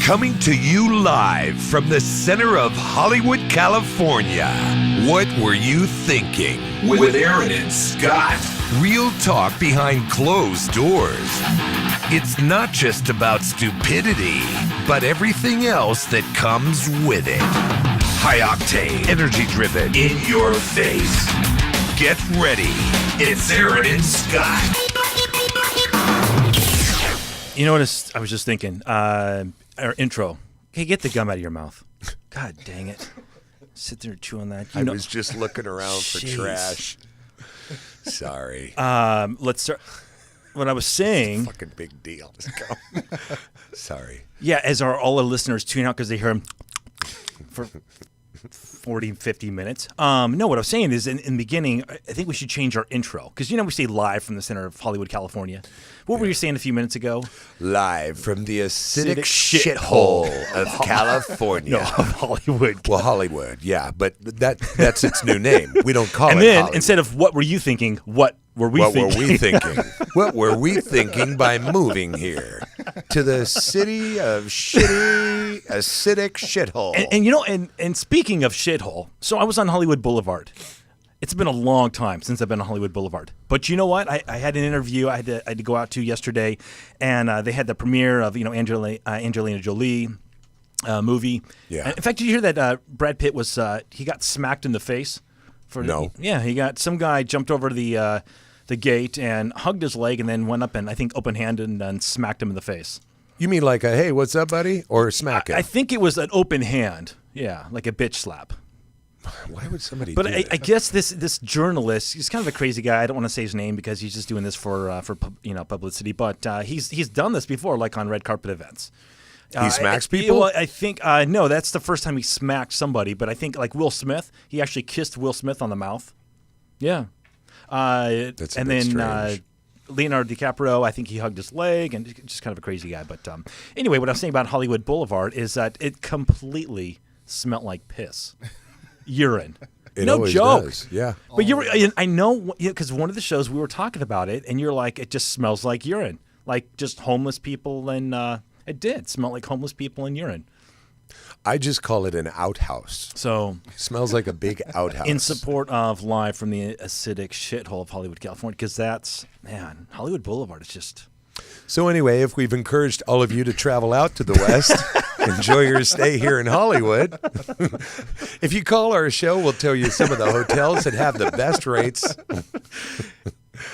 Coming to you live from the center of Hollywood, California. What were you thinking? With Aaron and Scott. Real talk behind closed doors. It's not just about stupidity, but everything else that comes with it. High octane, energy driven, in your face. Get ready. It's Aaron and Scott. You know what I was just thinking? Our intro. Hey, get the gum out of your mouth. God dang it. Sit there chewing that. I was just looking around for trash. Sorry. Let's start. What I was saying. Fucking big deal. Sorry. Yeah, as all our listeners tune out because they hear him for 40, 50 minutes. No, what I was saying is in the beginning, I think we should change our intro. Because, we say live from the center of Hollywood, California. What were you saying a few minutes ago? Live from the acidic shithole of California. No, of Hollywood. Well, Hollywood, yeah. But that's its new name. We don't call it And then, Hollywood. instead of what were you thinking, what were we thinking? What were we thinking? What were we thinking by moving here to the city of shitty, acidic shithole? And speaking of shithole, so I was on Hollywood Boulevard. It's been a long time since I've been on Hollywood Boulevard. But you know what? I had an interview I had to go out to yesterday, and they had the premiere of Angelina Jolie movie. Yeah. In fact, did you hear that Brad Pitt was he got smacked in the face? No. He got some guy jumped over the gate and hugged his leg, and then went up and I think open-handed and smacked him in the face. You mean like a, hey, what's up, buddy? Or smack him? I think it was an open hand. Yeah, like a bitch slap. Why would somebody But do that? I guess this journalist, he's kind of a crazy guy. I don't want to say his name because he's just doing this for publicity. But he's done this before, like on red carpet events. He smacks people? Well, I think no, that's the first time he smacked somebody. But I think like Will Smith, he actually kissed Will Smith on the mouth. Yeah. That's a bit strange. Leonardo DiCaprio, I think he hugged his leg, and just kind of a crazy guy. But anyway, what I was saying about Hollywood Boulevard is that it completely smelled like piss. Urine. It no always joke. does. Yeah. But I know, because one of the shows we were talking about it, and you're like, it just smells like urine, like just homeless people, and it did smell like homeless people and urine. I just call it an outhouse. So It smells like a big outhouse. in support of live from the acidic shithole of Hollywood, California, because Hollywood Boulevard is just. So anyway, if we've encouraged all of you to travel out to the West, enjoy your stay here in Hollywood. If you call our show, we'll tell you some of the hotels that have the best rates.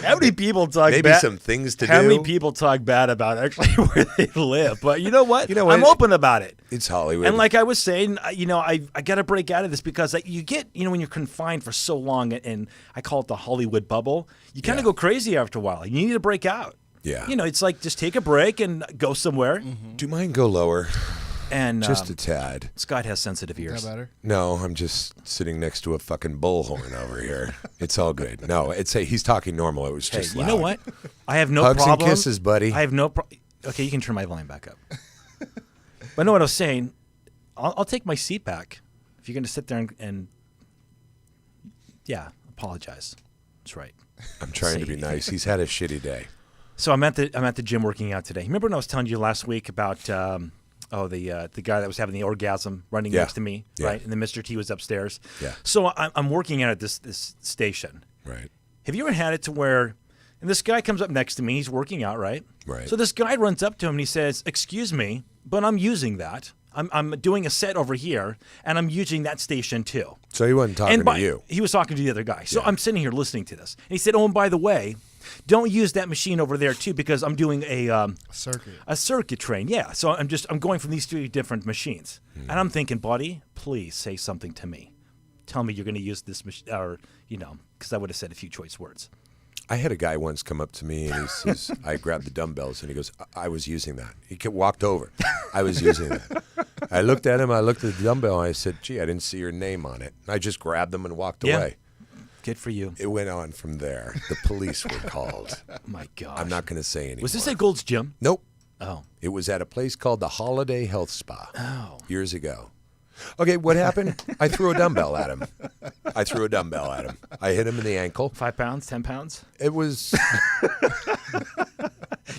How many people talk Maybe bad? some things to How do. many people talk bad about actually where they live? But you know what? You know what? I'm open about it. It's Hollywood. And like I was saying, I got to break out of this because you get, when you're confined for so long, and I call it the Hollywood bubble, you kind of go crazy after a while. You need to break out. Yeah. It's like just take a break and go somewhere. Do you mind go lower? And Just a tad. Scott has sensitive ears. Is that better? No, I'm just sitting next to a fucking bullhorn over here. It's all good. No, he's talking normal. It was Hey, just you loud. know what? I have no Hugs problem. and kisses, buddy. I have no problem. Okay, you can turn my volume back up. But know what I was saying? I'll take my seat back if you're going to sit there and apologize. That's right. I'm trying to be nice. He's had a shitty day. So I'm at the gym working out today. Remember when I was telling you last week about the guy that was having the orgasm running next to me, right? And then Mr. T was upstairs. Yeah. So I'm working out at this station. Right. Have you ever had it to where, and this guy comes up next to me, he's working out, right? Right. So this guy runs up to him and he says, "Excuse me, but I'm using that. I'm doing a set over here, and I'm using that station too." So he wasn't talking to you. He was talking to the other guy. So I'm sitting here listening to this. And he said, "Oh, and by the way, don't use that machine over there too, because I'm doing a circuit train." Yeah. So I'm going from these three different machines. And I'm thinking, buddy, please say something to me. Tell me you're going to use this machine, or, because I would have said a few choice words. I had a guy once come up to me and he says, I grabbed the dumbbells and he goes, I was using that. He walked over. I was using that. I looked at him. I looked at the dumbbell and I said, gee, I didn't see your name on it. I just grabbed them and walked away. Good for you. It went on from there. The police were called. Oh my gosh. I'm not going to say anymore. Was this at Gold's Gym? Nope. Oh. It was at a place called the Holiday Health Spa Oh. years ago. Okay, what happened? I threw a dumbbell at him. I hit him in the ankle. 5 pounds, 10 pounds? It was...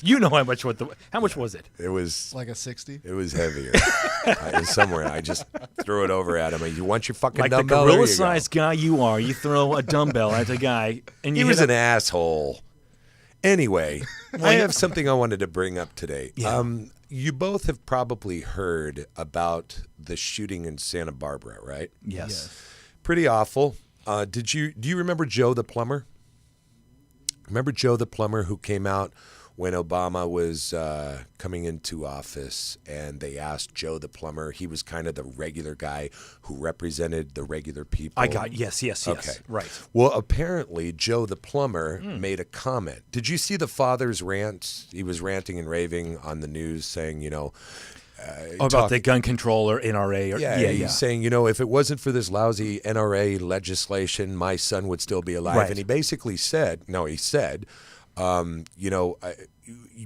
You know how much was it? It was... Like a 60? It was heavier. It was somewhere. I just threw it over at him. You want your fucking like dumbbell? Like the gorilla-sized guy you are, you throw a dumbbell at a guy, and he was an asshole. Anyway, I have something I wanted to bring up today. Yeah. You both have probably heard about the shooting in Santa Barbara, right? Yes. Pretty awful. Do you remember Joe the plumber? Remember Joe the plumber who came out when Obama was coming into office, and they asked Joe the plumber. He was kind of the regular guy who represented the regular people. Yes. Okay. Right. Well, apparently Joe the plumber made a comment. Did you see the father's rant? He was ranting and raving on the news saying, about the gun control or NRA. He's saying, if it wasn't for this lousy NRA legislation, my son would still be alive. Right. And he basically said,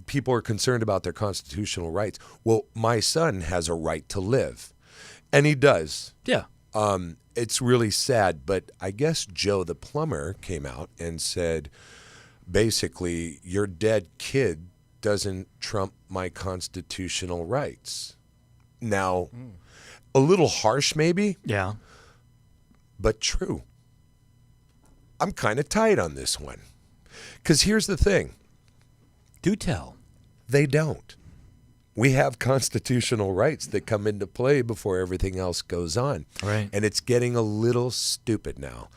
people are concerned about their constitutional rights. Well, my son has a right to live. And he does. Yeah. It's really sad, but I guess Joe the plumber came out and said, basically, your dead kid doesn't trump my constitutional rights. Now, a little harsh maybe. Yeah. But true. I'm kind of tight on this one. Because here's the thing. Do tell. They don't. We have constitutional rights that come into play before everything else goes on. Right. And it's getting a little stupid now.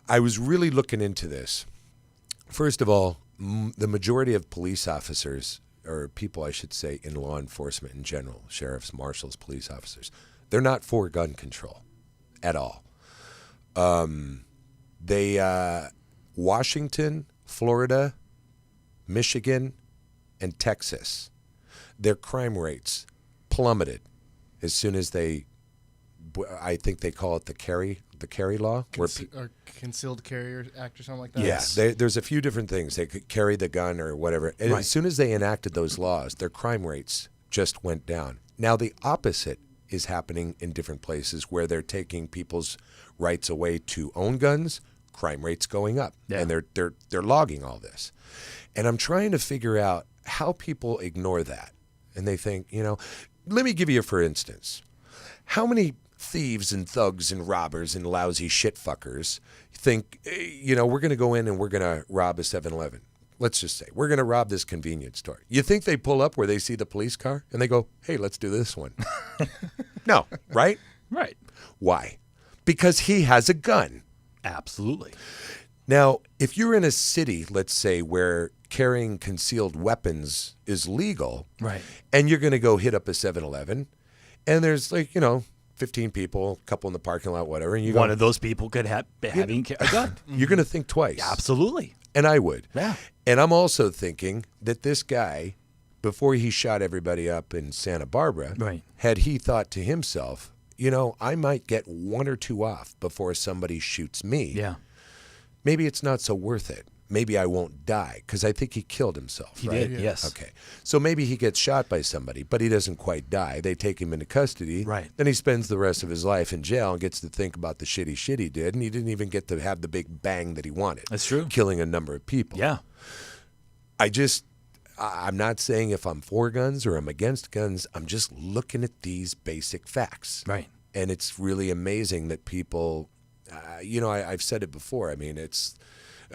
I was really looking into this. First of all, the majority of police officers, or people I should say in law enforcement in general, sheriffs, marshals, police officers, they're not for gun control at all. Washington, Florida, Michigan, and Texas, their crime rates plummeted as soon as I think they call it the carry law. Or Concealed Carrier Act or something like that? Yes. There's a few different things. They could carry the gun or whatever. And as soon as they enacted those laws, their crime rates just went down. Now the opposite is happening in different places where they're taking people's rights away to own guns, crime rates going up. Yeah. And they're logging all this. And I'm trying to figure out how people ignore that. And they think, let me give you for instance. How many thieves and thugs and robbers and lousy shit fuckers think, we're going to go in and we're going to rob a 7-Eleven. Let's just say we're going to rob this convenience store. You think they pull up where they see the police car and they go, hey, let's do this one? No, right? Right. Why? Because he has a gun. Absolutely. Now, if you're in a city, let's say, where carrying concealed weapons is legal, right, and you're going to go hit up a 7-Eleven, and there's 15 people, a couple in the parking lot, whatever, and one of those people could have having a gun. You're going to think twice. Absolutely. And I would. Yeah. And I'm also thinking that this guy, before he shot everybody up in Santa Barbara, right, had he thought to himself, I might get one or two off before somebody shoots me. Yeah. Maybe it's not so worth it. Maybe I won't die, because I think he killed himself, He right? did, yes. Okay. So maybe he gets shot by somebody, but he doesn't quite die. They take him into custody. Right. Then he spends the rest of his life in jail and gets to think about the shit he did, and he didn't even get to have the big bang that he wanted. That's true. Killing a number of people. Yeah. I'm not saying if I'm for guns or I'm against guns. I'm just looking at these basic facts. Right. And it's really amazing that people, I've said it before. I mean, it's,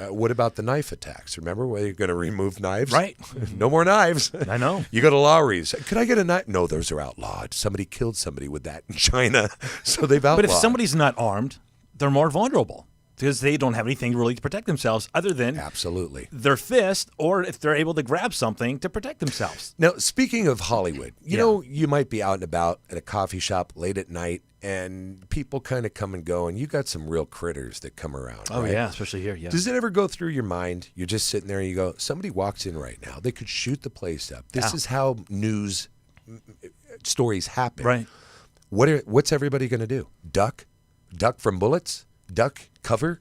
what about the knife attacks? Remember where you're going to remove knives? Right. No more knives. I know. You go to Lowry's. Could I get a knife? No, those are outlawed. Somebody killed somebody with that in China, so they've outlawed. But if somebody's not armed, they're more vulnerable because they don't have anything really to protect themselves other than absolutely their fist, or if they're able to grab something to protect themselves. Now, speaking of Hollywood, you might be out and about at a coffee shop late at night, and people kind of come and go, and you got some real critters that come around. Oh, right? yeah, especially here, yeah. Does it ever go through your mind? You're just sitting there and you go, somebody walks in right now. They could shoot the place up. This is how news stories happen. Right. What's everybody going to do? Duck? Duck from bullets? Duck? Cover?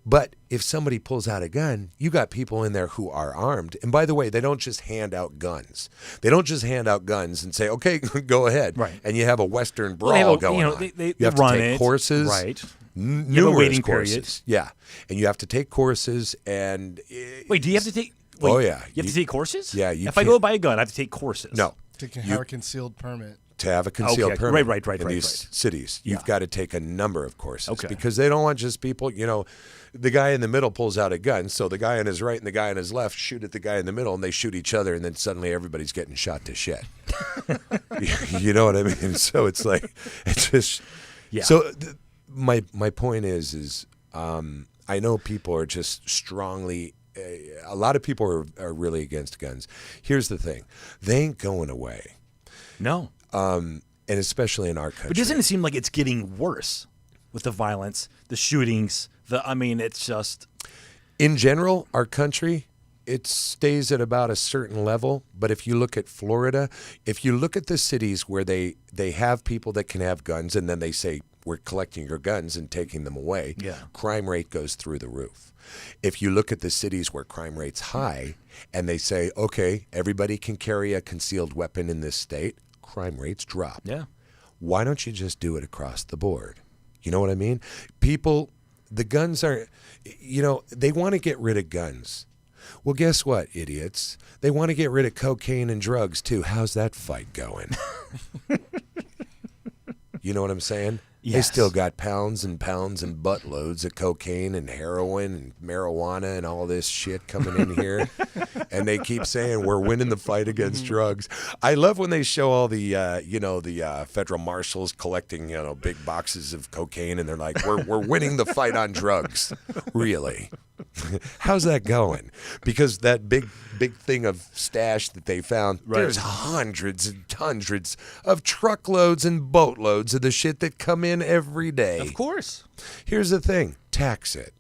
But if somebody pulls out a gun, you got people in there who are armed. And by the way, they don't just hand out guns. They don't just hand out guns and say, okay, go ahead. Right. And you have a Western brawl going on. They you have run to take courses. Right. Numerous You have a waiting courses. period. Yeah. And you have to take courses and... Wait, do you have to take... Oh, yeah. You have to take courses? Yeah. If I go buy a gun, I have to take courses. No. To have a concealed permit. To have a concealed permit right, in these cities, you've Yeah. got to take a number of courses Okay. because they don't want just people, the guy in the middle pulls out a gun, so the guy on his right and the guy on his left shoot at the guy in the middle and they shoot each other and then suddenly everybody's getting shot to shit. You know what I mean? So it's like, it's just, Yeah. So my point is I know people are just strongly, a lot of people are really against guns. Here's the thing. They ain't going away. No. And especially in our country. But doesn't it seem like it's getting worse with the violence, the shootings, it's just... In general, our country, it stays at about a certain level. But if you look at Florida, if you look at the cities where they have people that can have guns and then they say, we're collecting your guns and taking them away, crime rate goes through the roof. If you look at the cities where crime rate's high and they say, okay, everybody can carry a concealed weapon in this state, crime rates drop. Yeah. Why don't you just do it across the board? You know what I mean? People, the guns aren't, they want to get rid of guns. Well, guess what, idiots? They want to get rid of cocaine and drugs, too. How's that fight going? You know what I'm saying? Yes. They still got pounds and pounds and buttloads of cocaine and heroin and marijuana and all this shit coming in here. And they keep saying we're winning the fight against drugs. I love when they show all the, the federal marshals collecting, big boxes of cocaine. And they're like, we're winning the fight on drugs. Really? How's that going? Because that big thing of stash that they found, there's hundreds and hundreds of truckloads and boatloads of the shit that come in every day. Of course. Here's the thing. Tax it.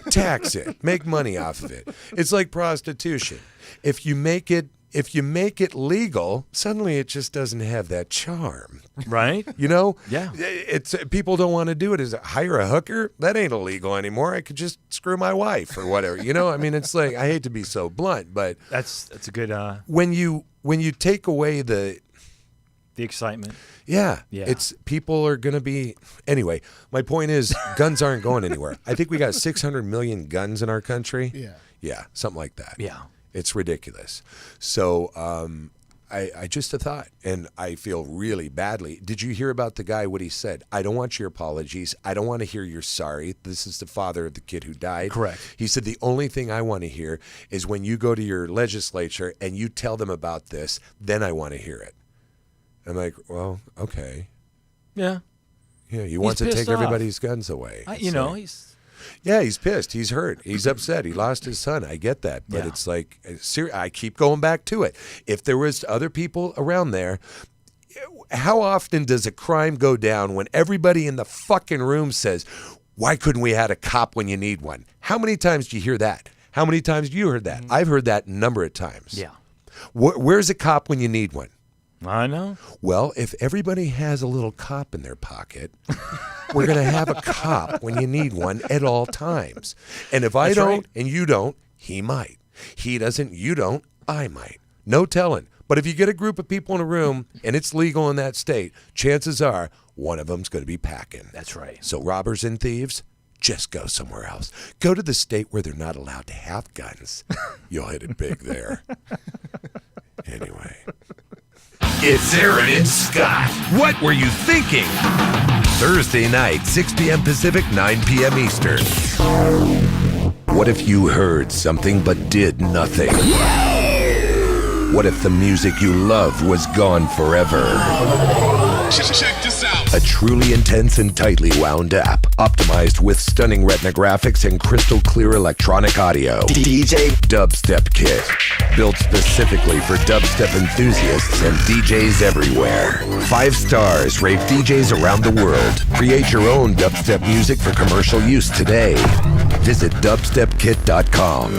Tax it. Make money off of it. It's like prostitution. If you make it legal, suddenly it just doesn't have that charm. Right? Yeah. It's people don't want to do it. Is hire a hooker? That ain't illegal anymore. I could just screw my wife or whatever. It's like, I hate to be so blunt, but that's a good when you take away the excitement. Yeah. It's people are going to be anyway. My point is guns aren't going anywhere. I think we got 600 million guns in our country. Yeah, something like that. Yeah. It's ridiculous. So I just a thought, and I feel really badly. Did you hear about the guy, what he said? I don't want your apologies. I don't want to hear you're sorry. This is the father of the kid who died. Correct. He said the only thing I want to hear is when you go to your legislature and you tell them about this, then I want to hear it. I'm like, well, okay. Yeah. Yeah, he wants to take everybody's guns away. He's pissed. He's hurt. He's upset. He lost his son. I get that. But it's like, I keep going back to it. If there was other people around there, how often does a crime go down when everybody in the fucking room says, why couldn't we have a cop when you need one? How many times do you hear that? How many times have you heard that? I've heard that a number of times. Yeah. Where's a cop when you need one? I know. Well, if everybody has a little cop in their pocket, we're going to have a cop when you need one at all times. And if I don't and you don't, he might. He doesn't, you don't, I might. No telling. But if you get a group of people in a room and it's legal in that state, chances are one of them's going to be packing. That's right. So robbers and thieves, just go somewhere else. Go to the state where they're not allowed to have guns. You'll hit it big there. Anyway. It's Aaron and Scott. What were you thinking? Thursday night, 6 p.m. Pacific, 9 p.m. Eastern. What if you heard something but did nothing? What if the music you love was gone forever? Check this out. A truly intense and tightly wound app, optimized with stunning retina graphics and crystal clear electronic audio. DJ Dubstep Kit. Built specifically for dubstep enthusiasts and DJs everywhere. 5 stars, rave DJs around the world. Create your own dubstep music for commercial use today. Visit dubstepkit.com.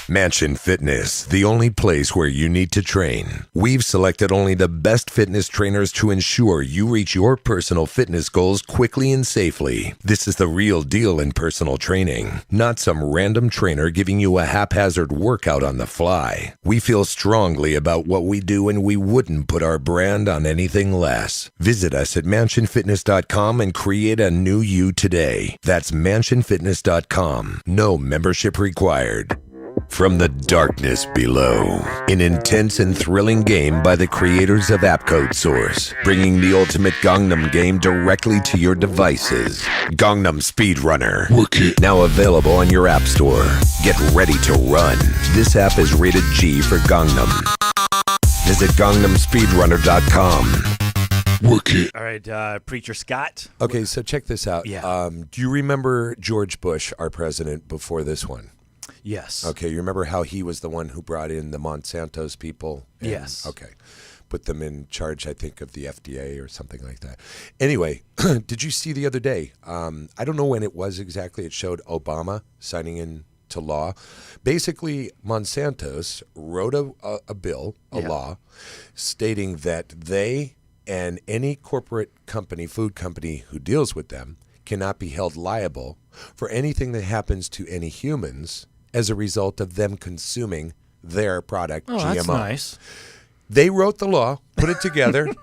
Mansion Fitness, the only place where you need to train. We've selected only the best fitness trainers to ensure you reach your personal fitness goals quickly and safely. This is the real deal in personal training, not some random trainer giving you a haphazard workout on the fly. We feel strongly about what we do and we wouldn't put our brand on anything less. Visit us at mansionfitness.com and create a new you today. That's mansionfitness.com. No membership required. From the darkness below, an intense and thrilling game by the creators of App Code Source, bringing the ultimate Gangnam game directly to your devices. Gangnam Speedrunner. Now available on your app store. Get ready to run. This app is rated G for Gangnam. Visit GangnamSpeedrunner.com. All right, Preacher Scott. Okay, so check this out. Yeah. Do you remember George Bush, our president, before this one? Yes. Okay, you remember how he was the one who brought in the Monsanto's people? Yes. Okay. Put them in charge, I think, of the FDA or something like that. Anyway, did you see the other day? I don't know when it was exactly. It showed Obama signing into law. Basically, Monsanto's wrote a bill, a law, stating that they and any corporate company, food company who deals with them cannot be held liable for anything that happens to any humans as a result of them consuming their product, GMO. That's nice. They wrote the law, put it together,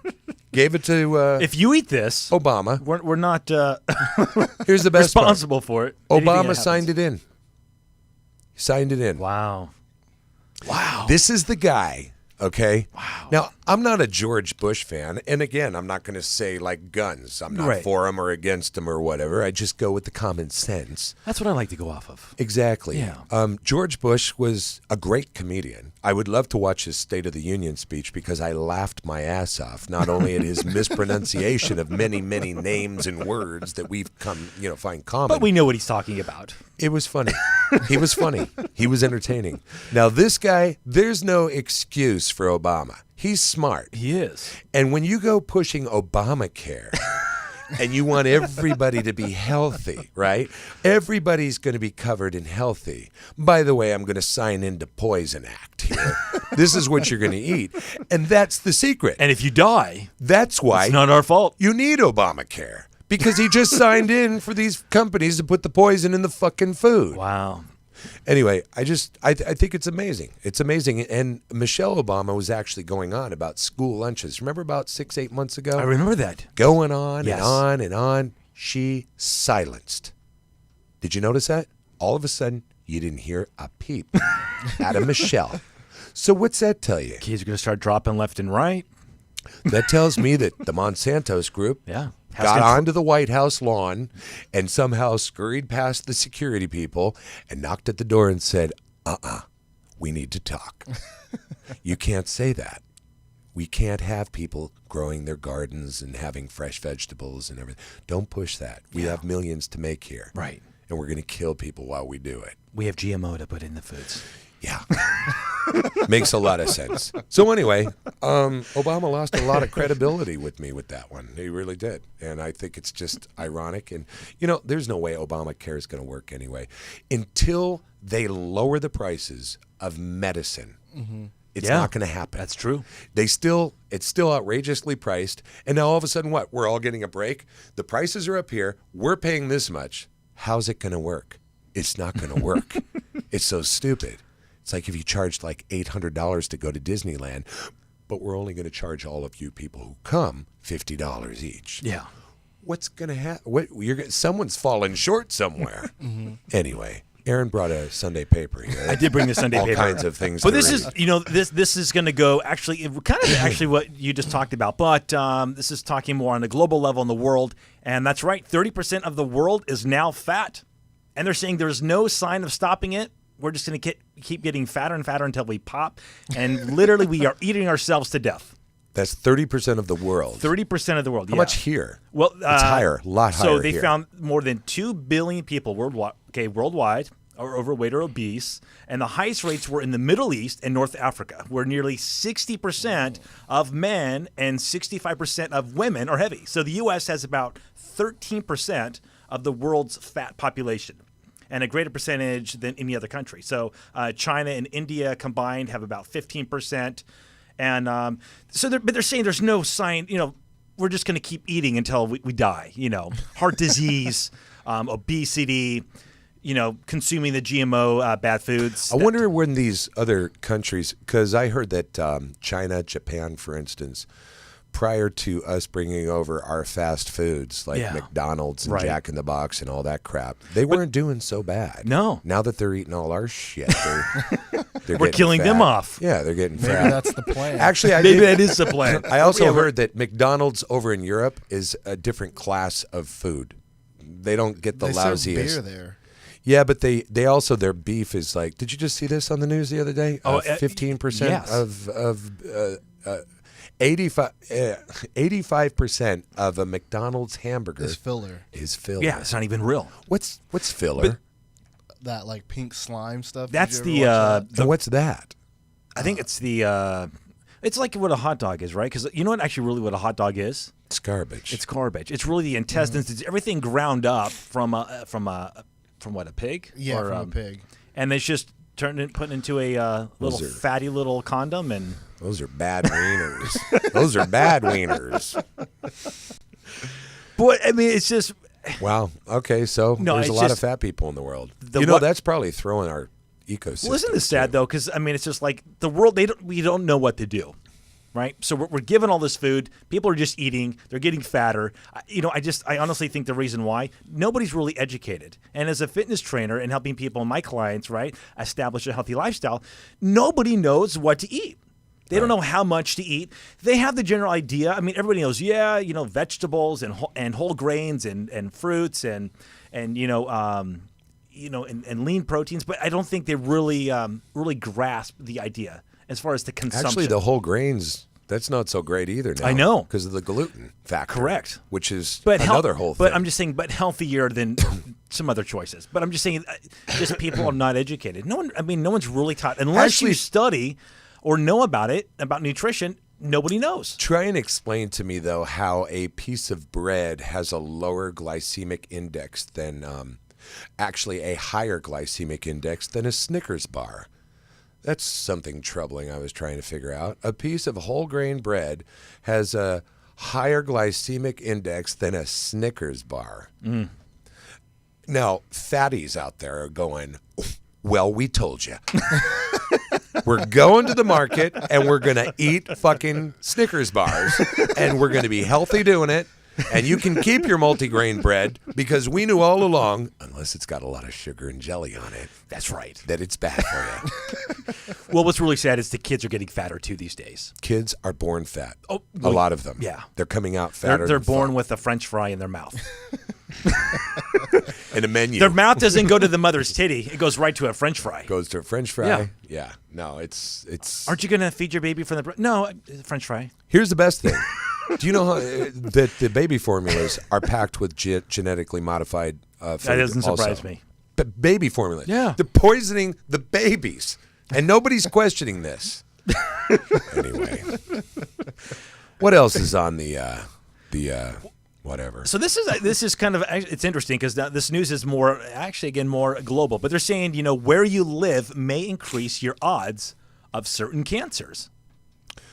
gave it to If you eat this, Obama. we're not Here's the best responsible for it. Anything Obama that signed it in. Signed it in. Wow. This is the guy, okay? Wow. Now, I'm not a George Bush fan. And again, I'm not going to say like guns. I'm not for him or against him or whatever. I just go with the common sense. That's what I like to go off of. Exactly. Yeah. George Bush was a great comedian. I would love to watch his State of the Union speech because I laughed my ass off, not only at his mispronunciation of many, many names and words that we've come, find common. But we know what he's talking about. It was funny. He was funny. He was entertaining. Now, this guy, there's no excuse for Obama. He's smart. He is. And when you go pushing Obamacare and you want everybody to be healthy, right? Everybody's going to be covered and healthy. By the way, I'm going to sign into Poison Act here. This is what you're going to eat. And that's the secret. And if you die, that's why it's not our fault. You need Obamacare. Because he just signed in for these companies to put the poison in the fucking food. Wow. Anyway, I think it's amazing. It's amazing. And Michelle Obama was actually going on about school lunches. Remember about 6-8 months ago? I remember that. Going on Yes. and on and on. She silenced. Did you notice that? All of a sudden, you didn't hear a peep out of Michelle. So what's that tell you? Kids are going to start dropping left and right. That tells me that the Monsanto's group got onto the White House lawn and somehow scurried past the security people and knocked at the door and said, we need to talk. You can't say that. We can't have people growing their gardens and having fresh vegetables and everything. Don't push that. We have millions to make here. Right. And we're going to kill people while we do it. We have GMO to put in the foods. Yeah. Makes a lot of sense. So anyway, Obama lost a lot of credibility with me with that one. He really did. And I think it's just ironic. And, there's no way Obamacare is going to work anyway. Until they lower the prices of medicine, it's not going to happen. That's true. It's still outrageously priced. And now all of a sudden, what? We're all getting a break? The prices are up here. We're paying this much. How's it going to work? It's not going to work. It's so stupid. It's like if you charged like $800 to go to Disneyland, but we're only going to charge all of you people who come $50 each. Yeah. What's going to happen? Someone's falling short somewhere. Anyway, Aaron brought a Sunday paper here. I did bring the Sunday paper. All kinds of things. But to this read. is, this is going to go actually what you just talked about. But this is talking more on a global level in the world, and that's right. 30% of the world is now fat, and they're saying there's no sign of stopping it. We're just going to keep getting fatter and fatter until we pop, and literally we are eating ourselves to death. That's 30% of the world. 30% of the world. How much here? Well, it's higher, a lot higher. So they here. found more than 2 billion people worldwide are overweight or obese, and the highest rates were in the Middle East and North Africa, where nearly 60% of men and 65% of women are heavy. So the U.S. has about 13% of the world's fat population. and a greater percentage than any other country. So China and India combined have about 15%. And but they're saying there's no sign, we're just going to keep eating until we die, heart disease, obesity, consuming the GMO bad foods. I wonder when these other countries, because I heard that China, Japan, for instance, prior to us bringing over our fast foods like McDonald's and Jack in the Box and all that crap, they weren't doing so bad. No. Now that they're eating all our shit, we're killing fat. them off. Yeah, they're getting Maybe fat. that's the plan. Actually, Maybe that is the plan. I also heard that McDonald's over in Europe is a different class of food. They don't get the they serve lousiest. beer there. Yeah, but they also, their beef is like, did you just see this on the news the other day? 15% yes. of 85% of a McDonald's hamburger Is filler. is filler. Yeah, it's not even real. What's filler? That like pink slime stuff. That's Did you ever watch that? And what's that? I think it's it's like what a hot dog is, right? Because you know what a hot dog is? It's garbage. It's garbage. It's really the intestines. It's everything ground up from what, a pig? Yeah, Or, from a pig. And it's just put into a little fatty little condom and. Those are bad wieners. Those are bad wieners. Boy, I mean, it's just. Wow. Okay, so there's a lot of fat people in the world. That's probably throwing our ecosystem. Well, isn't this sad though? Because I mean, it's just like the world. We don't know what to do, right? So we're given all this food. People are just eating. They're getting fatter. I honestly think the reason why nobody's really educated. And as a fitness trainer and helping people, my clients, right, establish a healthy lifestyle, nobody knows what to eat. They don't know how much to eat. They have the general idea. I mean, everybody knows, vegetables and whole grains and fruits and lean proteins. But I don't think they really grasp the idea as far as the consumption. Actually, the whole grains, that's not so great either now. I know. Because of the gluten factor. Correct. Which is another whole thing. But I'm just saying, healthier than some other choices. But I'm just saying, just people are not educated. No one's really taught. Unless you study or know about nutrition, nobody knows. Try and explain to me, though, how a piece of bread has a lower glycemic index than, actually a higher glycemic index than a Snickers bar. That's something troubling I was trying to figure out. A piece of whole grain bread has a higher glycemic index than a Snickers bar. Mm. Now, fatties out there are going, well, we told you. We're going to the market and we're going to eat fucking Snickers bars and we're going to be healthy doing it. And you can keep your multigrain bread because we knew all along, unless it's got a lot of sugar and jelly on it. That's right. That it's bad for you. Well, what's really sad is the kids are getting fatter too these days. Kids are born fat. A lot of them. Yeah. They're coming out fatter. They're born with a French fry in their mouth. And a menu. Their mouth doesn't go to the mother's titty. It goes right to a French fry. Goes to a French fry? Yeah. No, it's. Aren't you going to feed your baby from the... No, French fry. Here's the best thing. Do you know how that the baby formulas are packed with genetically modified food? That doesn't surprise me. But baby formula. Yeah. They're poisoning the babies. And nobody's questioning this. Anyway. What else is on the whatever? So this is kind of, it's interesting because this news is more global. But they're saying, where you live may increase your odds of certain cancers.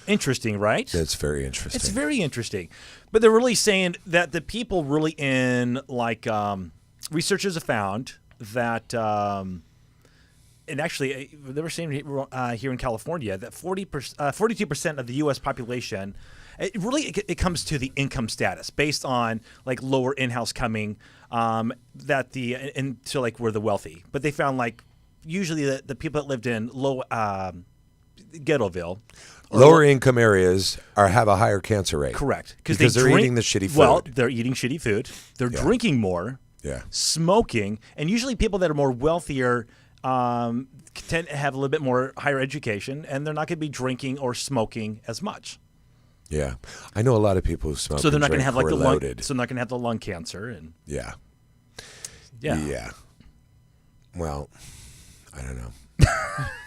Interesting, right? That's very interesting. It's very interesting. But they're really saying that the people really in, researchers have found that, and actually they were saying here in California that 42% of the U.S. population, it comes to the income status based on lower in-house coming, we're the wealthy. But they found usually the people that lived in low Ghettoville. Lower income areas have a higher cancer rate. Correct. Because they're eating the shitty food. Well, they're eating shitty food. They're drinking more. Yeah. Smoking. And usually people that are more wealthier tend to have a little bit more higher education, and they're not going to be drinking or smoking as much. Yeah. I know a lot of people who smoke so they're not going to have the lung. So they're not going to have the lung cancer. And yeah. Well, I don't know.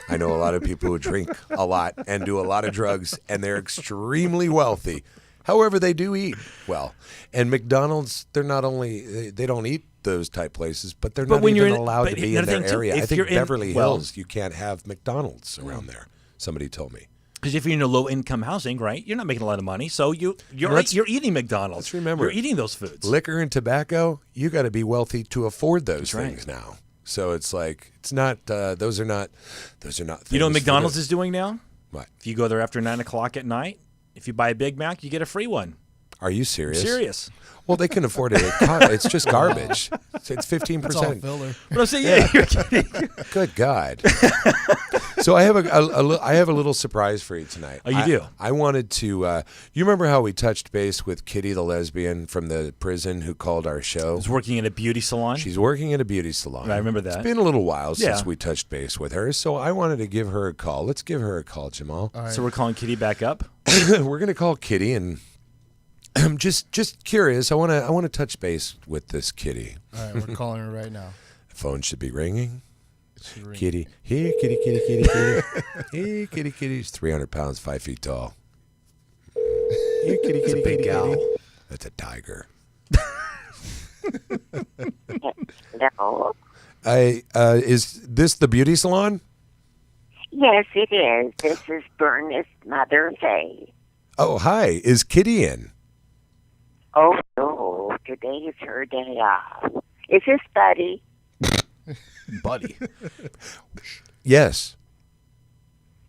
I know a lot of people who drink a lot and do a lot of drugs, and they're extremely wealthy. However, they do eat well. And McDonald's, they don't eat those type places, but they're But not when you're even in- allowed but to be another in their thing, too, area. I if think you're in- Beverly well- Hills, you can't have McDonald's around there. Somebody told me. Because if you're in a low-income housing, right, you're not making a lot of money, so you're Let's- eating McDonald's. let's remember- you're eating those foods. Liquor and tobacco, you got to be wealthy to afford those right. things now. So it's like it's not. Those are not. Things You know what for McDonald's the- is doing now? What? If you go there after 9 o'clock at night, if you buy a Big Mac, you get a free one. Are you serious? Serious. Well, they can afford it. It's just garbage. It's It's all 15%. filler. But I'm saying, yeah, you're kidding. Good God. So I have a little surprise for you tonight. Oh, you do? I wanted to. You remember how we touched base with Kitty, the lesbian from the prison, who called our show? I was working in a beauty salon. She's working at a beauty salon. I remember that. It's been a little while since Yeah. we touched base with her, so I wanted to give her a call. Let's give her a call, Jamal. So we're calling Kitty back up. We're gonna call Kitty, and I'm just curious. I want to touch base with this Kitty. All right, we're calling her right now. Phone should be ringing. She ring- Kitty, here, kitty, kitty, kitty, kitty. Hey, kitty, kitty. She's 300 pounds, 5 feet tall. Here, kitty, kitty, big kitty, gal. kitty. That's a tiger. No. Is this the beauty salon? Yes, it is. This is Bernice's mother, Faye. Oh, hi. Is Kitty in? Oh, no. Today is her day off. Is this Buddy? Buddy. Yes.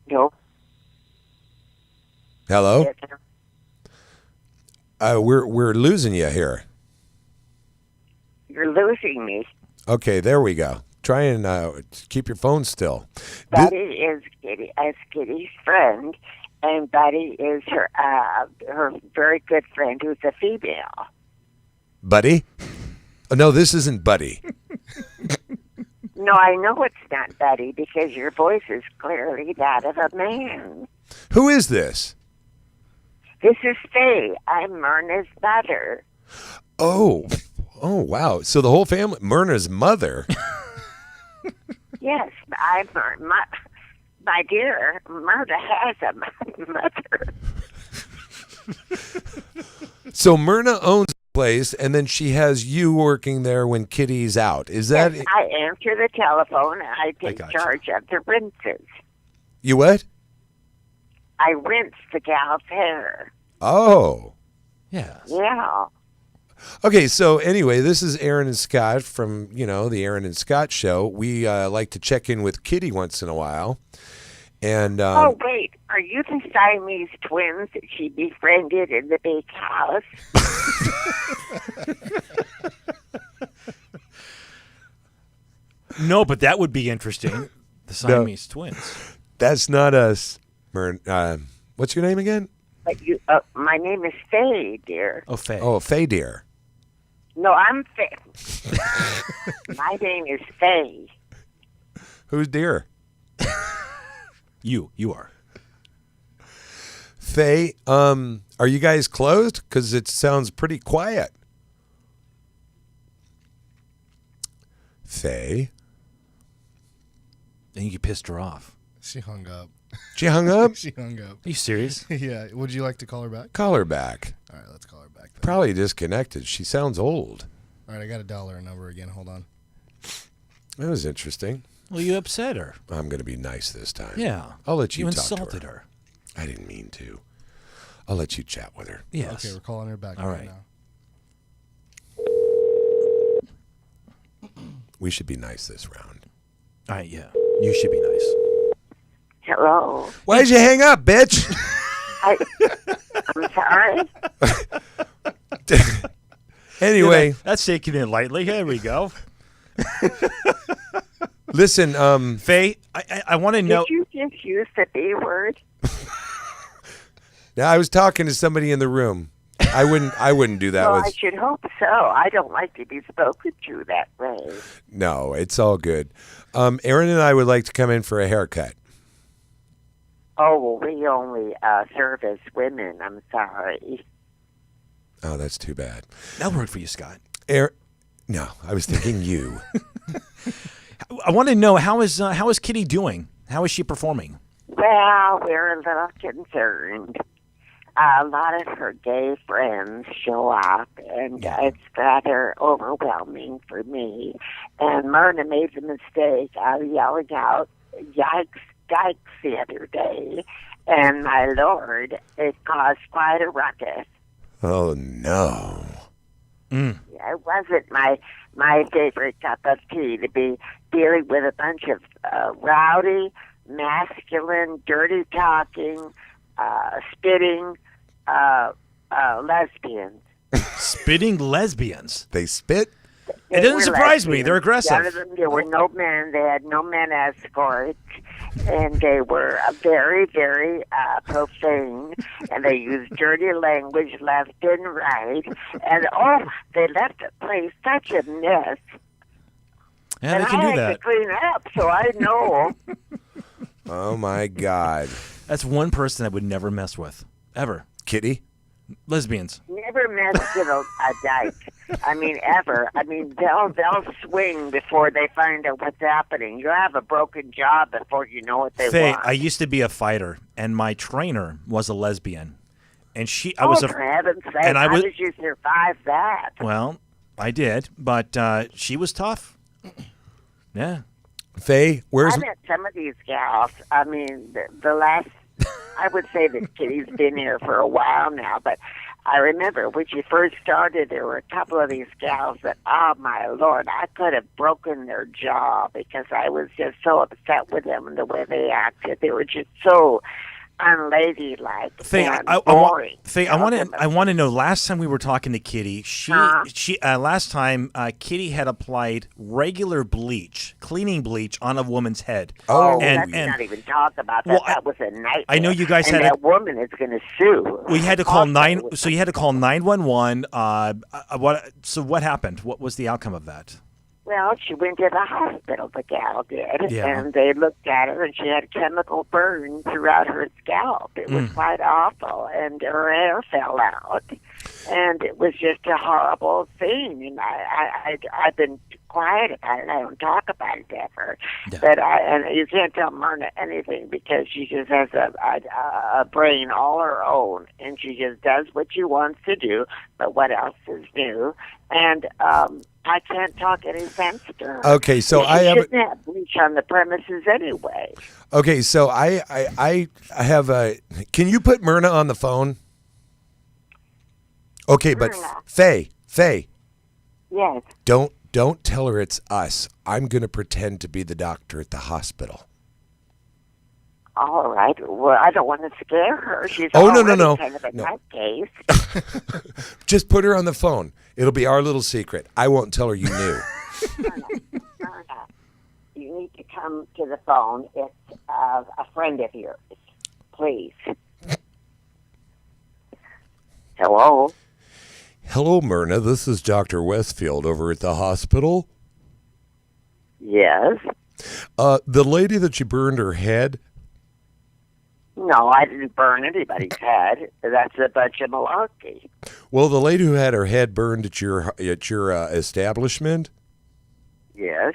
No. Hello. We're losing you here. You're losing me. Okay, there we go. Try and keep your phone still. Buddy is Kitty's friend, and Buddy is her very good friend who's a female. Buddy? Oh, no, this isn't Buddy. No, I know it's not Buddy because your voice is clearly that of a man. Who is this? This is Faye. I'm Myrna's mother. Oh, wow. So the whole family, Myrna's mother. Yes, I'm my dear. Myrna has a mother. So Myrna owns the place, and then she has you working there when Kitty's out. Is that Yes, I answer the telephone. And I take gotcha. charge of the rinses. you? What? I rinse the gal's hair. Oh. Yeah. Yeah. Okay, so anyway, this is Aaron and Scott from, the Aaron and Scott show. We like to check in with Kitty once in a while. And Oh, wait. Are you the Siamese twins that she befriended in the big house? No, but that would be interesting. The Siamese twins. that's not us. What's your name again? But my name is Faye, dear. Oh, Faye. Oh, Faye dear. No, I'm Faye. My name is Faye. Who's dear? You are. Faye, are you guys closed? Because it sounds pretty quiet. Faye? I think you pissed her off. She hung up. She hung up? She hung up. Are you serious? Yeah. Would you like to call her back? Call her back. All right, let's call her back then. Probably disconnected. She sounds old. All right, I got to dial her number again. Hold on. That was interesting. Well, you upset her. I'm going to be nice this time. Yeah. I'll let you You talk insulted to her. her. I didn't mean to. I'll let you chat with her. Yes. Okay, we're calling her back All right right. now. We should be nice this round. All right, yeah. You should be nice. Hello. Why'd you hang up, bitch? I'm sorry. Anyway, That's taken in lightly. Here we go. listen, Faye, I want to know. Did you just use the B word? now I was talking to somebody in the room. I wouldn't do that Well, I with should hope so. I don't like to be spoken to that way. No, it's all good. Aaron and I would like to come in for a haircut. Oh, well, we only serve as women. I'm sorry. Oh, that's too bad. That worked for you, Scott. No, I was thinking you. I want to know how is Kitty doing? How is she performing? Well, we're a little concerned. a lot of her gay friends show up, and it's rather overwhelming for me. And Myrna made the mistake of yelling out, "Yikes, yikes," the other day. And my Lord, it caused quite a ruckus. Oh, no. Yeah, it wasn't my favorite cup of tea to be dealing with a bunch of rowdy, masculine, dirty-talking, spitting lesbians. Spitting lesbians. They spit? It doesn't surprise me. They're aggressive. None of them, there were no men. They had no men escorts. And they were very, very profane. And they used dirty language left and right. And, they left the place such a mess. Yeah, and they can I do had that. to clean up, so I know. Oh, my God. That's one person I would never mess with. Ever. Kitty? Lesbians. Never mess with a dyke. I mean, ever. I mean, they'll swing before they find out what's happening. You'll have a broken jaw before you know what they Faye, want. I used to be a fighter, and my trainer was a lesbian. And I for heaven's sake, how did you survive that? Well, I did, but she was tough. Yeah. Faye, I met some of these gals. I mean, the last, I would say that Kitty's been here for a while now, but I remember when she first started, there were a couple of these gals that, oh my Lord, I could have broken their jaw because I was just so upset with them and the way they acted. They were just so unladylike. Faye, and boring. Faye, I want to know. Last time we were talking to Kitty, last time Kitty had applied regular bleach, cleaning bleach, on a woman's head. Oh, let's not even talk about that. Well, that was a nightmare. I know you guys and had that woman is going to sue. We had to call So you had to call 911. So what happened? What was the outcome of that? Well, she went to the hospital, the gal did, Yeah. and they looked at her, and she had chemical burns throughout her scalp. It was quite awful, and her hair fell out, and it was just a horrible thing. And I've been quiet about it. I don't talk about it ever. Yeah. But and you can't tell Myrna anything because she just has a brain all her own, and she just does what she wants to do. But what else is new? And I can't talk any sense to her. Okay, so she I shouldn't have bleach on the premises anyway. Okay, so I have a. Can you put Myrna on the phone? Okay, but Myrna. Faye. Yes. Don't tell her it's us. I'm going to pretend to be the doctor at the hospital. All right. Well, I don't want to scare her. She's no. kind of a nutcase. Just put her on the phone. It'll be our little secret. I won't tell her you knew. Myrna, you need to come to the phone. It's a friend of yours. Please. Hello? Hello, Myrna. This is Dr. Westfield over at the hospital. Yes? The lady that you burned her head. No, I didn't burn anybody's head. That's a bunch of malarkey. Well, the lady who had her head burned at your establishment. Yes.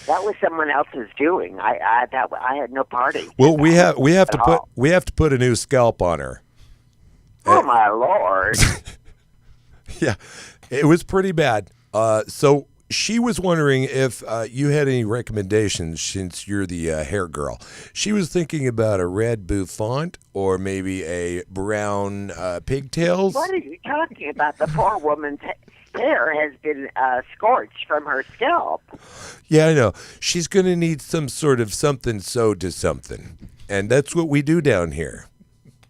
That was someone else's doing. I had no party. Well, we have to put a new scalp on her. Oh my Lord! Yeah, it was pretty bad. So she was wondering if you had any recommendations since you're the hair girl. She was thinking about a red bouffant or maybe a brown pigtails. What are you talking about? The poor woman's hair has been scorched from her scalp. Yeah, I know. She's going to need some sort of something sewed to something. And that's what we do down here.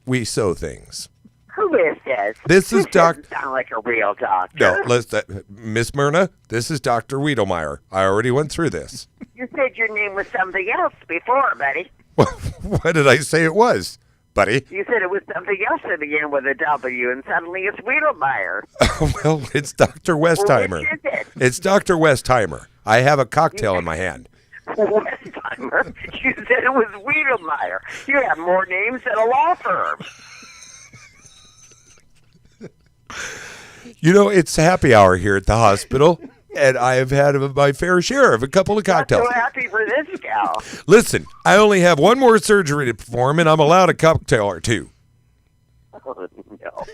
We sew things. Who is this? This is doesn't sound like a real doctor. No, Miss Myrna, this is Dr. Wiedelmeyer. I already went through this. You said your name was something else before, buddy. What did I say it was, buddy? You said it was something else that began with a W, and suddenly it's Wiedelmeyer. Well, it's Dr. Westheimer. Which is it? It's Dr. Westheimer. I have a cocktail in my hand. Westheimer? You said it was Wiedelmeyer. You have more names than a law firm. You know, it's happy hour here at the hospital, and I have had my fair share of a couple of cocktails. I'm so happy for this gal. Listen, I only have one more surgery to perform, and I'm allowed a cocktail or two. Oh, no.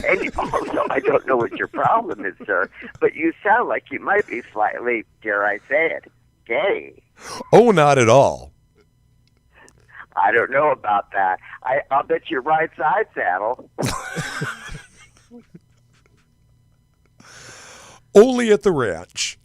And also, I don't know what your problem is, sir, but you sound like you might be slightly, dare I say it, gay. Oh, not at all. I don't know about that. I'll bet your right side saddle. Only at the ranch.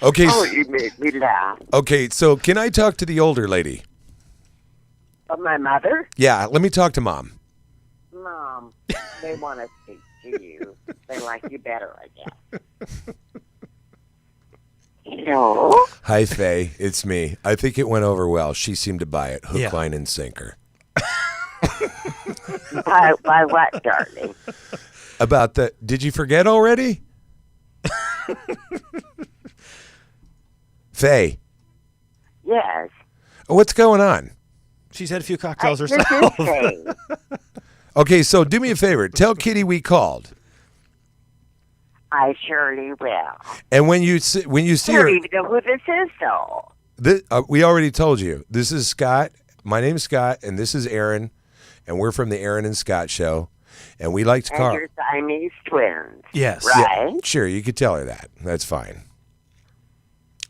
Okay. Oh, you made me laugh. Okay, so can I talk to the older lady? My mother? Yeah, let me talk to Mom. Mom, they want to speak to you. They like you better, I guess. Hello? Hi, Faye. It's me. I think it went over well. She seemed to buy it, hook, Yeah. line, and sinker. By what, darling? About the... Did you forget already? Faye, Yes. what's going on? She's had a few cocktails This is herself. Faye. Okay, so do me a favor. Tell Kitty we called. I surely will. And when you see I her... don't even know who this is, though. we already told you. This is Scott. My name's Scott, and this is Aaron. And we're from the Aaron and Scott Show. And we like to And call... you're Siamese twins. Yes. Right? Sure, you could tell her that. That's fine.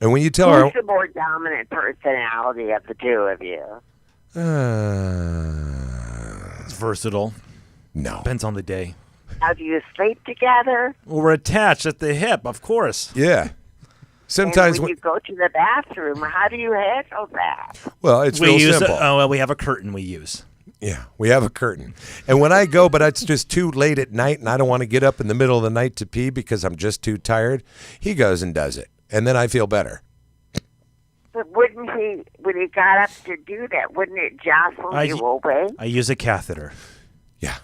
And when you tell Who's her... the more dominant personality of the two of you? It's versatile. No. Depends on the day. How do you sleep together? Well, we're attached at the hip, of course. Yeah. Sometimes... And when you go to the bathroom, how do you handle that? Well, it's We real use simple. we have a curtain we use. Yeah, we have a curtain. And when I go, but it's just too late at night and I don't want to get up in the middle of the night to pee because I'm just too tired, he goes and does it. And then I feel better. But wouldn't he, when he got up to do that, wouldn't it jostle you away? I use a catheter. Yeah.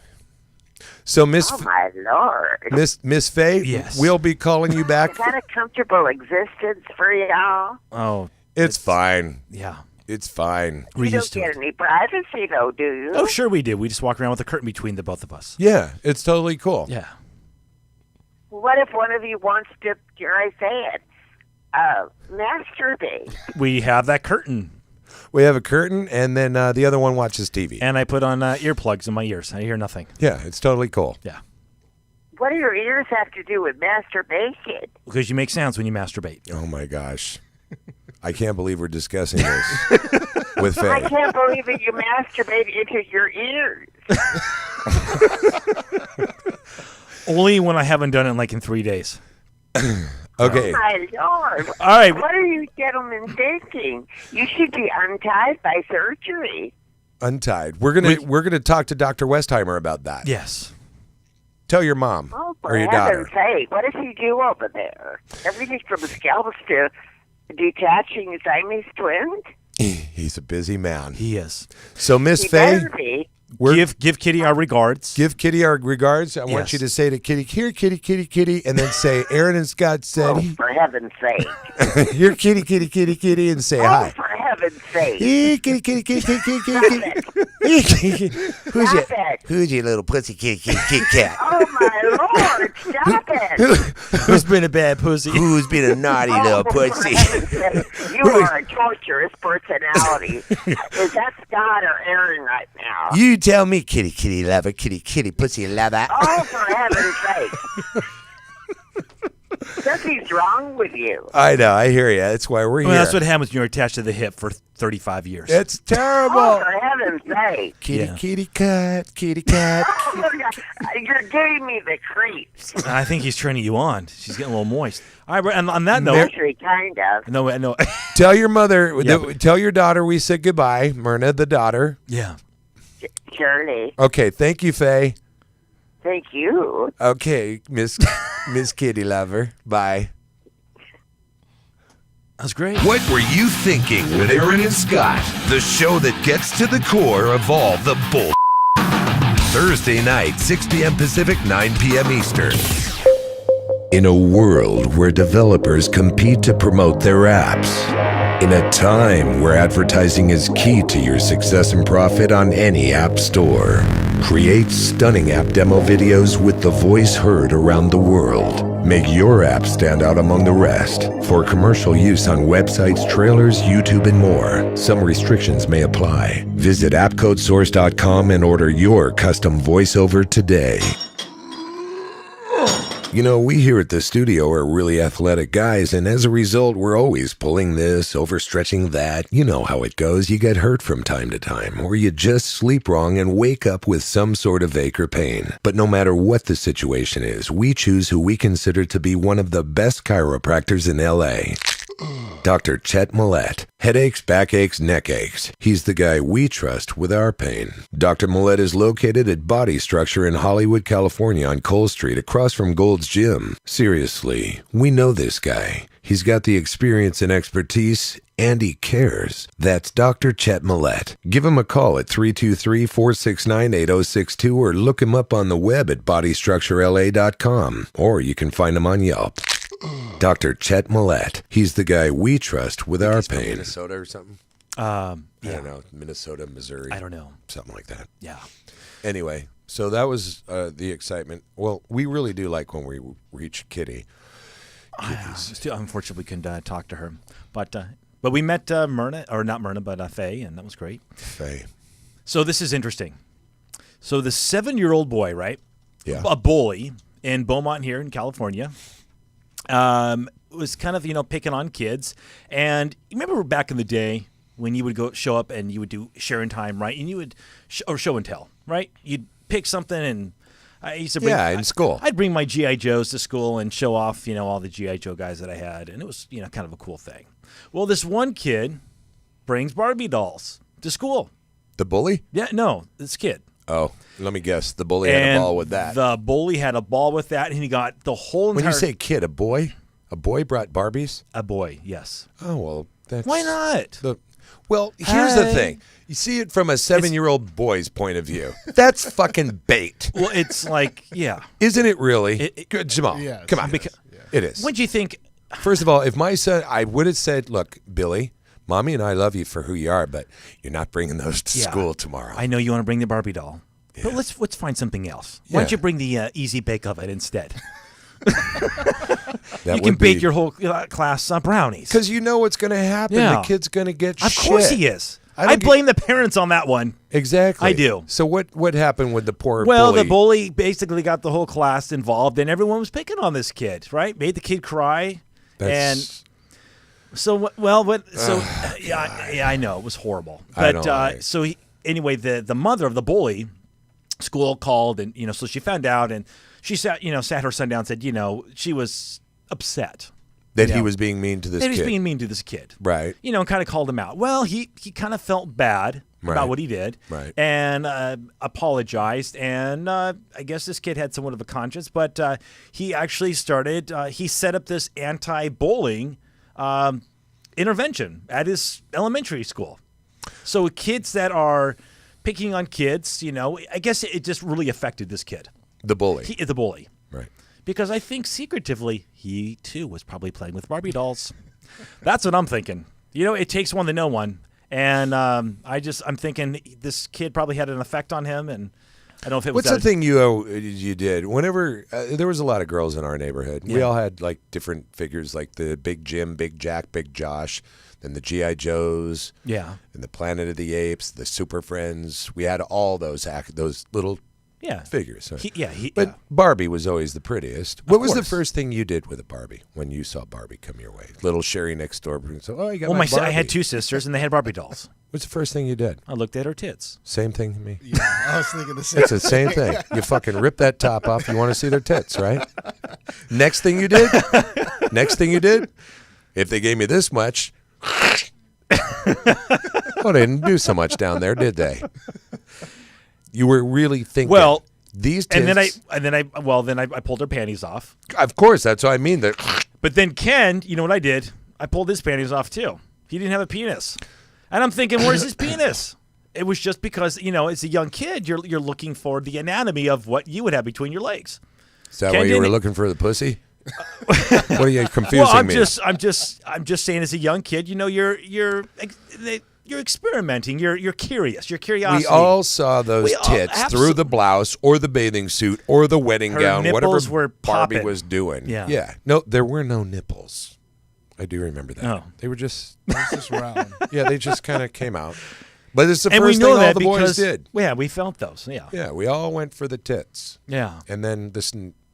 So Oh, my Lord. Miss Faye, Yes. we'll be calling you back. Is that a comfortable existence for y'all? Oh, It's fine. yeah. It's fine. We're You don't used to get it. any privacy, though, do you? Oh, sure we do. We just walk around with a curtain between the both of us. Yeah, it's totally cool. Yeah. What if one of you wants to, dare I say it, masturbate? We have that curtain. We have a curtain, and then the other one watches TV. And I put on earplugs in my ears. I hear nothing. Yeah, it's totally cool. Yeah. What do your ears have to do with masturbation? Because you make sounds when you masturbate. Oh, my gosh. I can't believe we're discussing this with I Faye. can't believe that you masturbate into your ears. Only when I haven't done it in 3 days. Okay. My Lord. All right. What are you gentlemen thinking? You should be untied by surgery. Untied. We're gonna talk to Dr. Westheimer about that. Yes. Tell your mom Oh, or for your heaven's daughter. sake. What does he do over there? Everything from scalps to detaching Siamese twins? He's a busy man. He is. So Miss He Faye, better be. Give Kitty our regards. give Kitty our regards. I want Yes. you to say to Kitty, "Here, Kitty, Kitty, Kitty," and then say, "Aaron and Scott said, Oh, for heaven's sake. here, Kitty, Kitty, Kitty, Kitty," and say Oh, hi. for heaven's sake. Here, Kitty, Kitty, Kitty, Kitty, Kitty, Kitty, Kitty. Stop it. Who's your little pussy kitty cat? Oh, my Lord. Stop it. Who's been a bad pussy? Who's been a naughty Oh, for heaven's sake. You are a torturous personality. Is that Scott or Aaron right now? You tell me, Kitty, Kitty lover, Kitty, Kitty, pussy lover. Oh, for heaven's sake. Something's wrong with you. I know, I hear you. That's why we're Well, here. that's what happens when you're attached to the hip for 35 years. It's Oh, terrible. for heaven's sake. Kitty, Yeah. kitty cat, kitty cat. Oh, you're giving me the creeps. I think he's turning you on. She's getting a little moist. All right, and on that note, Actually, kind of. no. Tell your mother, Yeah. tell your daughter we said goodbye, Myrna, the daughter. Yeah. Shirley, Okay, thank you, Faye. thank you. Okay, Miss Kitty lover. Bye. That was great. What were you thinking with Aaron and Scott? The show that gets to the core of all the bull. Thursday night, 6 p.m. Pacific, 9 p.m. Eastern. In a world where developers compete to promote their apps, In a time where advertising is key to your success and profit on any app store, create stunning app demo videos with the voice heard around the world. Make your app stand out among the rest. For commercial use on websites, trailers, YouTube, and more, some restrictions may apply. Visit appcodesource.com and order your custom voiceover today. You know, we here at the studio are really athletic guys, and as a result, we're always pulling this, overstretching that. You know how it goes. You get hurt from time to time, or you just sleep wrong and wake up with some sort of ache or pain. But no matter what the situation is, we choose who we consider to be one of the best chiropractors in L.A., Dr. Chet Millett. Headaches, backaches, neck aches. He's the guy we trust with our pain. Dr. Millett is located at Body Structure in Hollywood, California on Cole Street across from Gold's Gym. Seriously, we know this guy. He's got the experience and expertise, and he cares. That's Dr. Chet Millett. Give him a call at 323-469-8062 or look him up on the web at bodystructurela.com, or you can find him on Yelp. Dr. Chet Millett. He's the guy we trust with our pain. Minnesota or something? Yeah. I don't know. Minnesota, Missouri. I don't know. Something like that. Yeah. Anyway, so that was the excitement. Well, we really do like when we reach Kitty. Still, unfortunately, we couldn't talk to her. But we met Myrna, or not Myrna, but Faye, and that was great. Faye. So this is interesting. So the 7-year-old boy, right? Yeah. A bully in Beaumont here in California. Was kind of, picking on kids. And you remember back in the day when you would go show up and you would do sharing time, right? And you would, or show and tell, right? You'd pick something, and I used to bring, in school. I'd bring my G.I. Joes to school and show off, all the G.I. Joe guys that I had. And it was, kind of a cool thing. Well, this one kid brings Barbie dolls to school. The bully? Yeah, no, this kid. Oh, let me guess. The bully had a ball with that. The bully had a ball with that, and he got the whole entire... When you say kid, a boy? A boy brought Barbies? A boy, yes. Oh, well, that's... Why not? Well, here's the thing. You see it from a 7-year-old boy's point of view. That's fucking bait. Well, it's like, yeah. Isn't it really? Good, Jamal, Yes, come on. yes, It is. What'd you think? First of all, if my son... I would have said, look, Billy... Mommy and I love you for who you are, but you're not bringing those to school tomorrow. I know you want to bring the Barbie doll, but let's find something else. Why don't you bring the Easy Bake Oven instead? You can bake your whole class brownies. Because you know what's going to happen. Yeah. The kid's going to get Of shit. course he is. I blame the parents on that one. Exactly. I do. So what happened with the poor Well, bully? the bully basically got the whole class involved, and everyone was picking on this kid, right? Made the kid cry. So I know it was horrible. But anyway, the mother of the bully, school called, and so she found out, and she sat her son down and said, she was upset that he was being mean to this kid. That he was being mean to this kid. Right. And kind of called him out. Well, he kind of felt bad about what he did. Right. And apologized. And I guess this kid had somewhat of a conscience, but he actually started, he set up this anti-bullying intervention at his elementary school. So kids that are picking on kids, I guess it just really affected this kid. The bully. The bully. Right. Because I think secretively, he too was probably playing with Barbie dolls. That's what I'm thinking. It takes one to know one. And I'm thinking this kid probably had an effect on him, and I don't know if it was... What's the thing you did? Whenever there was a lot of girls in our neighborhood. Yeah. We all had like different figures, like the Big Jim, Big Jack, Big Josh, then the G.I. Joes, and the Planet of the Apes, the Super Friends. We had all those little figures. But Barbie was always the prettiest. What was the first thing you did with a Barbie when you saw Barbie come your way? Little Sherry next door. So, you got my Barbie. I had two sisters, and they had Barbie dolls. What's the first thing you did? I looked at her tits. Same thing to me. Yeah, I was thinking the same. It's the same thing. You fucking rip that top off. You want to see their tits, right? Next thing you did? If they gave me this much, they didn't do so much down there, did they? You were really thinking. Well, these tits. And then I pulled her panties off. Of course, that's what I mean. But then Ken, you know what I did? I pulled his panties off too. He didn't have a penis. And I'm thinking, where's his penis? It was just because, as a young kid, you're looking for the anatomy of what you would have between your legs. Is that why you were looking for the pussy? What are you confusing Well, I'm me? just saying, as a young kid, you're experimenting. You're curious. Your curiosity. We all saw those We all- tits through the blouse or the bathing suit or the wedding Her gown, whatever nipples were Barbie popping. was doing. Yeah. No, there were no nipples. I do remember that. Oh. They were just, It's just round. yeah, they just kind of came out. But it's the and we first know thing all that the because boys did. Yeah, we felt those. Yeah. Yeah, we all went for the tits. Yeah. And then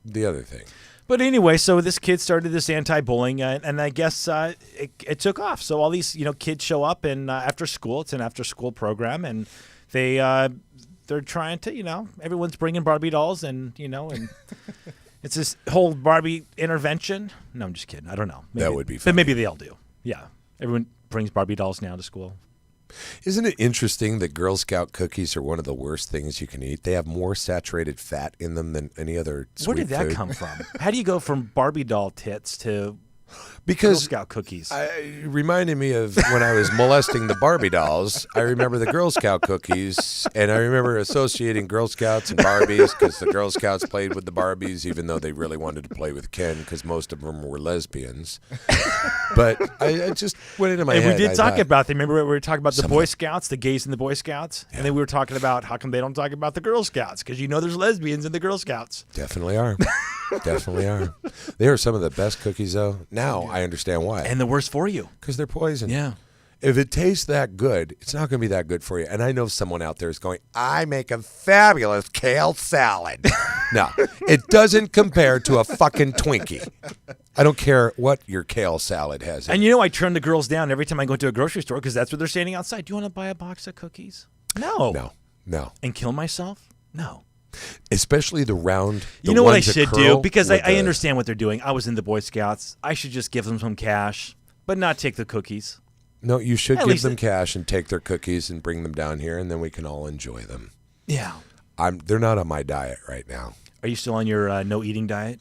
the other thing. But anyway, so this kid started this anti-bullying, and I guess it took off. So all these kids show up, and after school, it's an after-school program, and they're trying to everyone's bringing Barbie dolls, and and it's this whole Barbie intervention. No, I'm just kidding. I don't know. That would be but funny. maybe they all do. Yeah, everyone brings Barbie dolls now to school. Isn't it interesting that Girl Scout cookies are one of the worst things you can eat? They have more saturated fat in them than any other sweet Where did that food. come from? How do you go from Barbie doll tits to Girl Because Scout cookies? it reminded me of when I was molesting the Barbie dolls. I remember the Girl Scout cookies, and I remember associating Girl Scouts and Barbies because the Girl Scouts played with the Barbies, even though they really wanted to play with Ken because most of them were lesbians. But I just went into my And head. we did I talk thought, about. Remember we were talking about the Some Boy of Scouts, the gays in the Boy Scouts, and then we were talking about how come they don't talk about the Girl Scouts because there's lesbians in the Girl Scouts. Definitely are. Definitely are. They are some of the best cookies, though. Now I understand why. And the worst for you. Because they're poison. Yeah. If it tastes that good, it's not going to be that good for you. And I know someone out there is going, I make a fabulous kale salad. No, it doesn't compare to a fucking Twinkie. I don't care what your kale salad has in And it. I turn the girls down every time I go to a grocery store because that's what they're standing outside. Do you want to buy a box of cookies? No. No. And kill myself? No. Especially the round. You know what I ones that should curl do? Because with I the- understand what they're doing. I was in the Boy Scouts. I should just give them some cash, but not take the cookies. No, you should At give least them cash and take their cookies and bring them down here, and then we can all enjoy them. Yeah. They're not on my diet right now, Are you still on your no eating diet?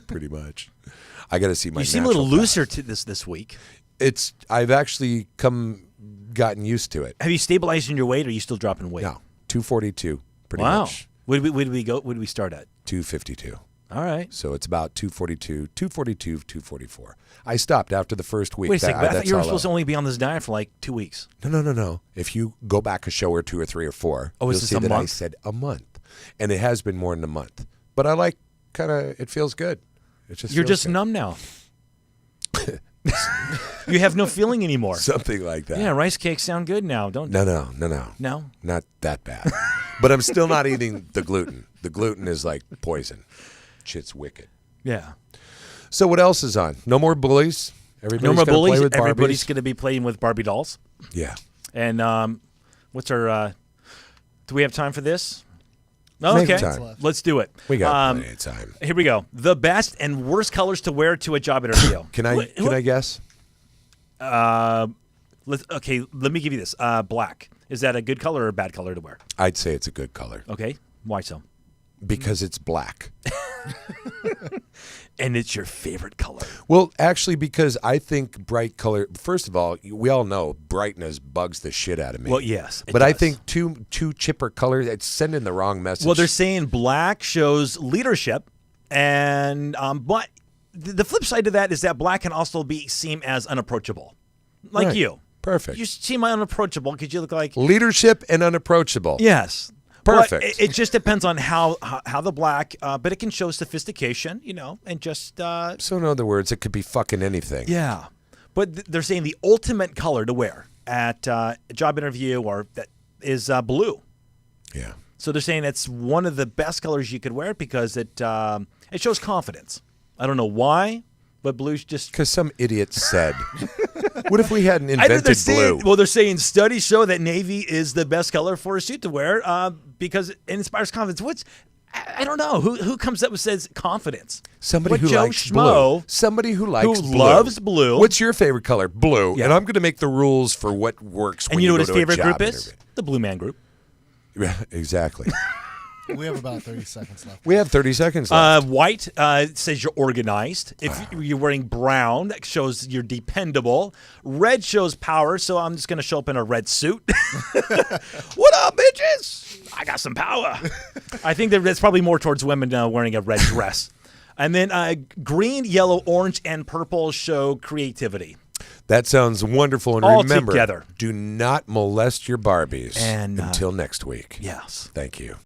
pretty much. I got to see my. You seem a little natural looser fat. this week. I've actually gotten used to it. Have you stabilized in your weight, or are you still dropping weight? No, 242, pretty Wow. much. Would we go? Would we start at? 252. All right. So it's about 242, 244. I stopped after the first week. Wait a second. But I thought That's you were all supposed to I- only be on this diet for like 2 weeks. No. If you go back a show or two or three or four, Oh, is you'll this see a that I month? said a month, and it has been more than a month. But I like it feels good. It just You're feels just good. numb now. You have no feeling anymore. Something like that. Yeah, rice cakes sound good now, don't they? No. No? Not that bad. But I'm still not eating the gluten. The gluten is like poison. Shit's wicked. Yeah. So what else is on? No more bullies. Everybody's No more gonna bullies. Play with Everybody's Barbies. going to be playing with Barbie dolls. Yeah. And what's our? Do we have time for this? Make Okay, time. let's do it. We got plenty of time. Here we go. The best and worst colors to wear to a job interview. Can I guess? Let me give you this. Black. Is that a good color or a bad color to wear? I'd say it's a good color Okay. Why so? because it's black. And it's your favorite color. Well, actually, because I think bright color. First of all, we all know brightness bugs the shit out of me. Well, yes. it but I does. think too chipper colors. It's sending the wrong message. Well, they're saying black shows leadership, and but the flip side to that is that black can also seem as unapproachable, like Right. you. Perfect. You seem unapproachable because you look like Leadership and unapproachable. yes. Perfect. But it just depends on how the black, but it can show sophistication, and just So in other words, it could be fucking anything. yeah. But they're saying the ultimate color to wear at a job interview or that is blue. Yeah. So they're saying it's one of the best colors you could wear because it shows confidence. I don't know why, but blue's just. Because some idiot said, "What if we hadn't I know they're invented saying, blue?" well, they're saying studies show that navy is the best color for a suit to wear because it inspires confidence. I don't know who comes up and says confidence. Somebody What who Joe likes blue. Schmo Somebody who likes blue. loves blue. What's your favorite color? Blue. Yeah. And I'm going to make the rules for what works. And when you know what go his to a favorite job group is? interview. The Blue Man Group. Yeah, exactly. We have about 30 seconds left. We have 30 seconds left. White says you're organized. If you're wearing brown, that shows you're dependable. Red shows power, so I'm just going to show up in a red suit. What up, bitches? I got some power. I think that's probably more towards women wearing a red dress. And then green, yellow, orange, and purple show creativity. That sounds wonderful. And All remember, together. do not molest your Barbies And, until next week. Yes. Thank you.